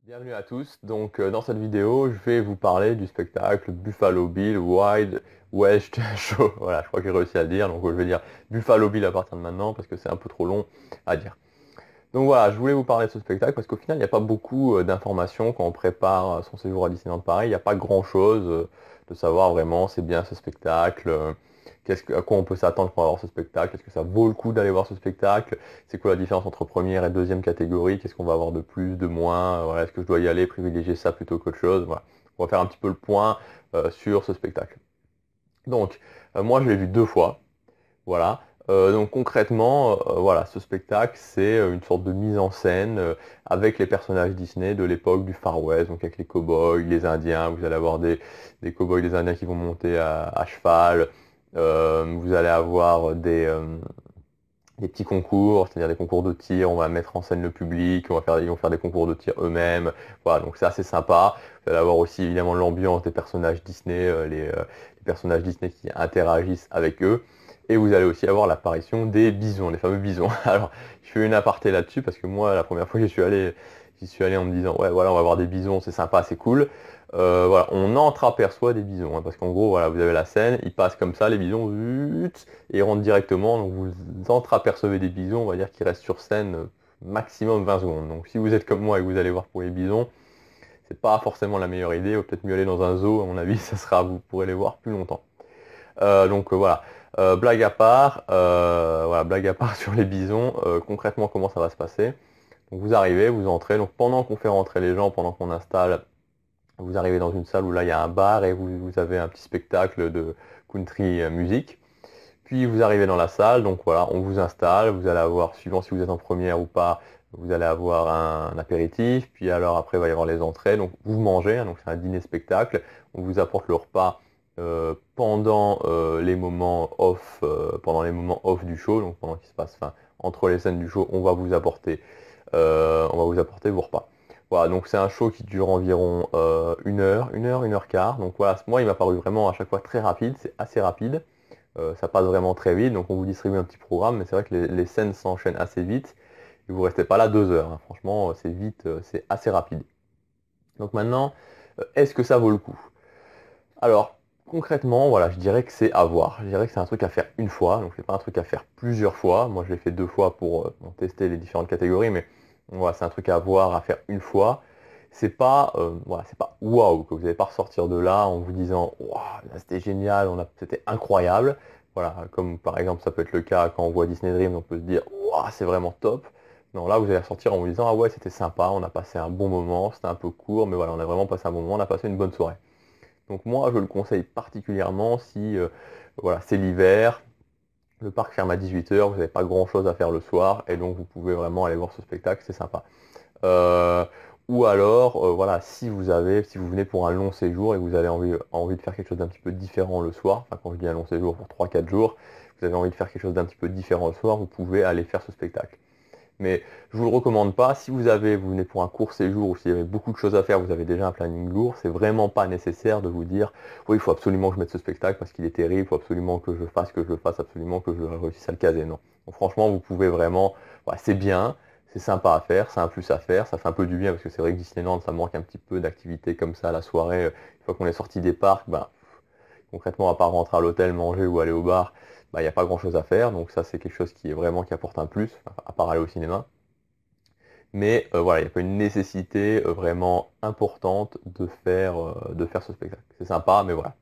Bienvenue à tous. Donc dans cette vidéo, je vais vous parler du spectacle Buffalo Bill Wild West Show. Voilà, je crois que j'ai réussi à le dire. Donc je vais dire Buffalo Bill à partir de maintenant parce que c'est un peu trop long à dire. Donc voilà, je voulais vous parler de ce spectacle parce qu'au final, il n'y a pas beaucoup d'informations quand on prépare son séjour à Disneyland Paris. Il n'y a pas grand-chose de savoir vraiment c'est bien ce spectacle, à quoi on peut s'attendre pour avoir ce spectacle, est-ce que ça vaut le coup d'aller voir ce spectacle, c'est quoi la différence entre première et deuxième catégorie, qu'est-ce qu'on va avoir de plus, de moins, voilà, est-ce que je dois y aller, privilégier ça plutôt qu'autre chose. Voilà. On va faire un petit peu le point sur ce spectacle. Donc, moi je l'ai vu deux fois. Voilà. Donc concrètement, voilà, ce spectacle, c'est une sorte de mise en scène avec les personnages Disney de l'époque du Far West, donc avec les cow-boys, les Indiens. Vous allez avoir des cow-boys, des Indiens qui vont monter à cheval. Vous allez avoir des petits concours, c'est-à-dire des concours de tir. On va mettre en scène le public, ils vont faire des concours de tir eux-mêmes. Voilà, donc c'est assez sympa. Vous allez avoir aussi évidemment l'ambiance des personnages Disney, les personnages Disney qui interagissent avec eux. Et vous allez aussi avoir l'apparition des bisons, les fameux bisons. Alors, je fais une aparté là-dessus parce que moi, la première fois que j'y suis allé en me disant, ouais, voilà, on va avoir des bisons, c'est sympa, c'est cool. Voilà, on entreaperçoit des bisons, hein, parce qu'en gros, voilà, vous avez la scène, ils passent comme ça, les bisons, zut, et ils rentrent directement. Donc vous entreapercevez des bisons, on va dire, qui restent sur scène maximum 20 secondes. Donc si vous êtes comme moi et que vous allez voir pour les bisons, c'est pas forcément la meilleure idée. Il vaut peut-être mieux aller dans un zoo, à mon avis, ça sera, vous pourrez les voir plus longtemps. Voilà. Voilà, blague à part sur les bisons, concrètement comment ça va se passer. Donc vous arrivez, vous entrez, donc pendant qu'on fait rentrer les gens, pendant qu'on installe, vous arrivez dans une salle où là il y a un bar et vous avez un petit spectacle de country music. Puis vous arrivez dans la salle, donc voilà, on vous installe, vous allez avoir, suivant si vous êtes en première ou pas, vous allez avoir un apéritif, puis alors après il va y avoir les entrées, donc vous mangez, hein, donc c'est un dîner spectacle, on vous apporte le repas pendant pendant les moments off du show, donc pendant qu'il se passe, enfin, entre les scènes du show, on va vous apporter vos repas. Voilà, donc c'est un show qui dure environ une heure quart, donc voilà, moi il m'a paru vraiment à chaque fois très rapide, c'est assez rapide. Ça passe vraiment très vite, donc on vous distribue un petit programme, mais c'est vrai que les scènes s'enchaînent assez vite, et vous restez pas là 2 heures, hein. Franchement, c'est vite, c'est assez rapide. Donc maintenant, est-ce que ça vaut le coup? Alors, concrètement, voilà, je dirais que c'est à voir. Je dirais que c'est un truc à faire une fois, donc c'est pas un truc à faire plusieurs fois. Moi, je l'ai fait deux fois pour tester les différentes catégories, mais voilà, c'est un truc à voir, à faire une fois. Voilà, c'est pas waouh, que vous n'allez pas ressortir de là en vous disant waouh, là c'était génial, c'était incroyable. Voilà, comme par exemple ça peut être le cas quand on voit Disney Dream, on peut se dire waouh, c'est vraiment top. Non, là vous allez ressortir en vous disant ah ouais, c'était sympa, on a passé un bon moment, c'était un peu court, mais voilà, on a vraiment passé un bon moment, on a passé une bonne soirée. Donc moi, je le conseille particulièrement si voilà, c'est l'hiver, le parc ferme à 18 h, vous n'avez pas grand-chose à faire le soir, et donc vous pouvez vraiment aller voir ce spectacle, c'est sympa. Euh, ou alors, voilà, si vous venez pour un long séjour et que vous avez envie de faire quelque chose d'un petit peu différent le soir, enfin quand je dis un long séjour pour 3 4 jours, vous avez envie de faire quelque chose d'un petit peu différent le soir, vous pouvez aller faire ce spectacle. Mais je vous le recommande pas. Si vous venez pour un court séjour ou s'il y avait beaucoup de choses à faire, vous avez déjà un planning lourd, c'est vraiment pas nécessaire de vous dire oui, il faut absolument que je mette ce spectacle parce qu'il est terrible, il faut absolument que je le fasse, absolument que je réussisse à le caser. Non. Donc franchement, vous pouvez vraiment, ouais, c'est bien, c'est sympa à faire, c'est un plus à faire, ça fait un peu du bien parce que c'est vrai que Disneyland, ça manque un petit peu d'activité comme ça la soirée. Une fois qu'on est sorti des parcs, ben, concrètement, à part rentrer à l'hôtel, manger ou aller au bar, bah, il n'y a pas grand-chose à faire. Donc ça, c'est quelque chose qui est vraiment qui apporte un plus, enfin, à part aller au cinéma. Mais voilà, il n'y a pas une nécessité vraiment importante de faire ce spectacle. C'est sympa, mais voilà.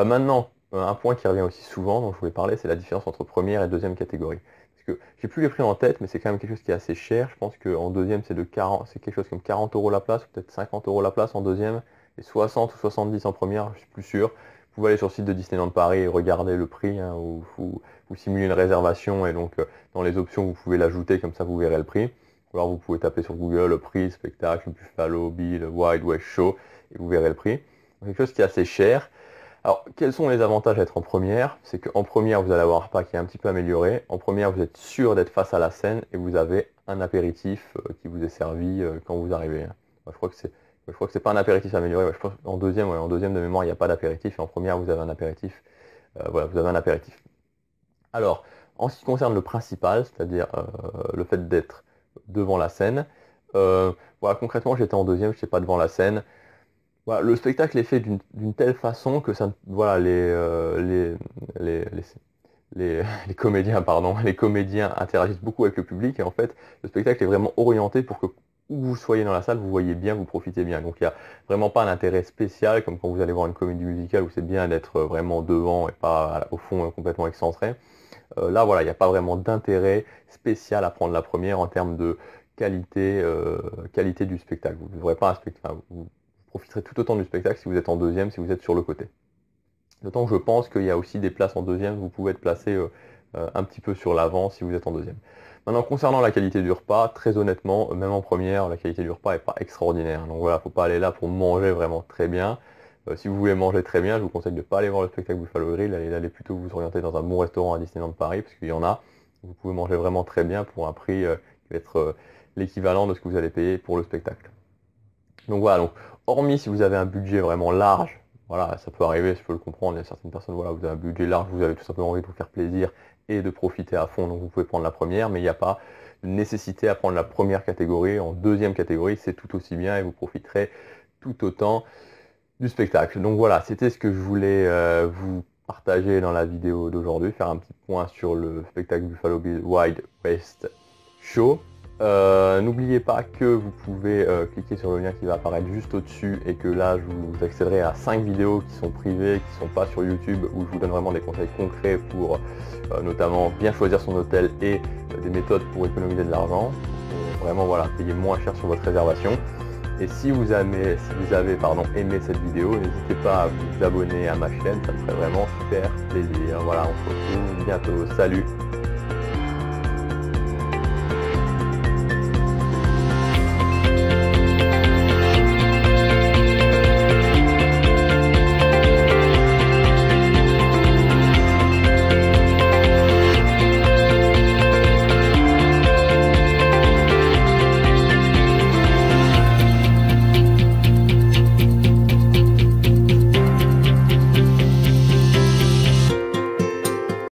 Maintenant, un point qui revient aussi souvent, dont je voulais parler, c'est la différence entre première et deuxième catégorie. Parce que j'ai plus les prix en tête, mais c'est quand même quelque chose qui est assez cher. Je pense qu'en deuxième, c'est quelque chose comme 40 euros la place, ou peut-être 50 euros la place en deuxième, et 60 ou 70 en première, je suis plus sûr. Vous pouvez aller sur le site de Disneyland Paris et regarder le prix, hein, ou vous simulez une réservation, et donc dans les options, vous pouvez l'ajouter, comme ça vous verrez le prix. Ou alors vous pouvez taper sur Google prix, spectacle, Buffalo Bill, Wild West Show, et vous verrez le prix. Donc, quelque chose qui est assez cher. Alors, quels sont les avantages d'être en première? C'est qu'en première, vous allez avoir un repas qui est un petit peu amélioré. En première, vous êtes sûr d'être face à la scène et vous avez un apéritif qui vous est servi quand vous arrivez, hein. Moi, je crois que c'est pas un apéritif amélioré. Ouais, je pense, en deuxième de mémoire, il n'y a pas d'apéritif. Et en première, vous avez un apéritif. Voilà, vous avez un apéritif. Alors, en ce qui concerne le principal, c'est-à-dire le fait d'être devant la scène, euh, voilà, concrètement, j'étais en deuxième, je n'étais pas devant la scène. Voilà, le spectacle est fait d'une telle façon que ça, voilà, les comédiens, pardon, les comédiens interagissent beaucoup avec le public et en fait, le spectacle est vraiment orienté pour que où vous soyez dans la salle, vous voyez bien, vous profitez bien. Donc il n'y a vraiment pas un intérêt spécial comme quand vous allez voir une comédie musicale où c'est bien d'être vraiment devant et pas au fond complètement excentré. Là, voilà, il n'y a pas vraiment d'intérêt spécial à prendre la première en termes de qualité du spectacle. Vous ne devrez pas un spectacle, enfin, vous profiterez tout autant du spectacle si vous êtes en deuxième, si vous êtes sur le côté. D'autant que je pense qu'il y a aussi des places en deuxième, vous pouvez être placé un petit peu sur l'avant si vous êtes en deuxième. Maintenant, concernant la qualité du repas, très honnêtement, même en première, la qualité du repas n'est pas extraordinaire. Donc voilà, il ne faut pas aller là pour manger vraiment très bien. Si vous voulez manger très bien, je vous conseille de ne pas aller voir le spectacle Buffalo Grill, allez plutôt vous orienter dans un bon restaurant à Disneyland Paris, parce qu'il y en a. Vous pouvez manger vraiment très bien pour un prix qui va être l'équivalent de ce que vous allez payer pour le spectacle. Donc voilà, donc, hormis si vous avez un budget vraiment large, voilà, ça peut arriver, je peux le comprendre, il y a certaines personnes, voilà, vous avez un budget large, vous avez tout simplement envie de vous faire plaisir et de profiter à fond, donc vous pouvez prendre la première, mais il n'y a pas de nécessité à prendre la première catégorie. En deuxième catégorie, c'est tout aussi bien et vous profiterez tout autant du spectacle. Donc voilà, c'était ce que je voulais vous partager dans la vidéo d'aujourd'hui, faire un petit point sur le spectacle Buffalo Bill Wild West Show. N'oubliez pas que vous pouvez cliquer sur le lien qui va apparaître juste au-dessus et que là je vous accéderai à 5 vidéos qui sont privées, qui ne sont pas sur YouTube, où je vous donne vraiment des conseils concrets pour notamment bien choisir son hôtel et des méthodes pour économiser de l'argent. Vraiment voilà, payer moins cher sur votre réservation. Et si vous avez aimé cette vidéo, n'hésitez pas à vous abonner à ma chaîne, ça me ferait vraiment super plaisir. Voilà, on se retrouve bientôt. Salut!